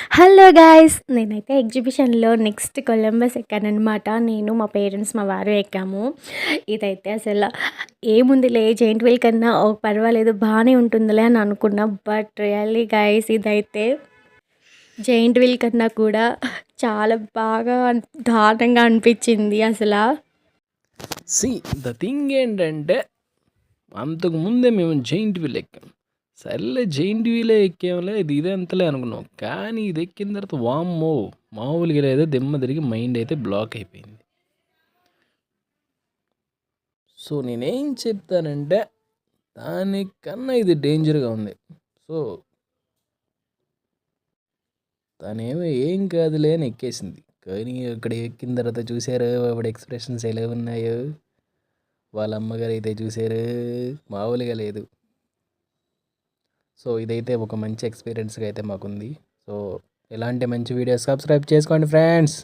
Hello guys! నేనైతే ఎగ్జిబిషన్‌లో next Columbus ఎక్కాననమాట. నేను, మా పేరెంట్స్, మా వారు ఎక్కాము. ఇదైతే ఏముందిలే జెయింట్ వీల్ కన్నా పర్వాలేదు బానే ఉంటుందిలే అని అనుకున్నా. బట్ రియల్లీ గాయ్స్ ఇదైతే జెయింట్ వీల్ కన్నా కూడా చాలా బాగా దారుణంగా అనిపించింది అసల. సి ద థింగ్ ఏంటంటే అంతకు ముందే మేము జెయింట్ వీల్ ఎక్కాం. సర్లే జెయింట్ వీలే ఎక్కాంలే ఇదే అంతలే అనుకున్నాం. కానీ ఇది ఎక్కిన తర్వాత వామ్మో! మామూలుగా లేదు, దిమ్మ తిరిగి మైండ్ అయితే బ్లాక్ అయిపోయింది. సో నేనేం చెప్తానంటే దానికన్నా ఇది డేంజర్‌గా ఉంది. సో తనేమో ఏం కాదులే అని ఎక్కేసింది. కానీ అక్కడ ఎక్కిన తర్వాత చూసారా ఆవిడ ఎక్స్‌ప్రెషన్స్ ఎలా ఉన్నాయో? వాళ్ళ అమ్మగారైతే చూసారా మామూలుగా లేదు. సో ఇదైతే ఒక మంచి ఎక్స్‌పీరియన్స్‌గా అయితే మాకుంది. సో ఇలాంటి మంచి వీడియోస్ సబ్స్క్రైబ్ చేసుకోండి ఫ్రెండ్స్.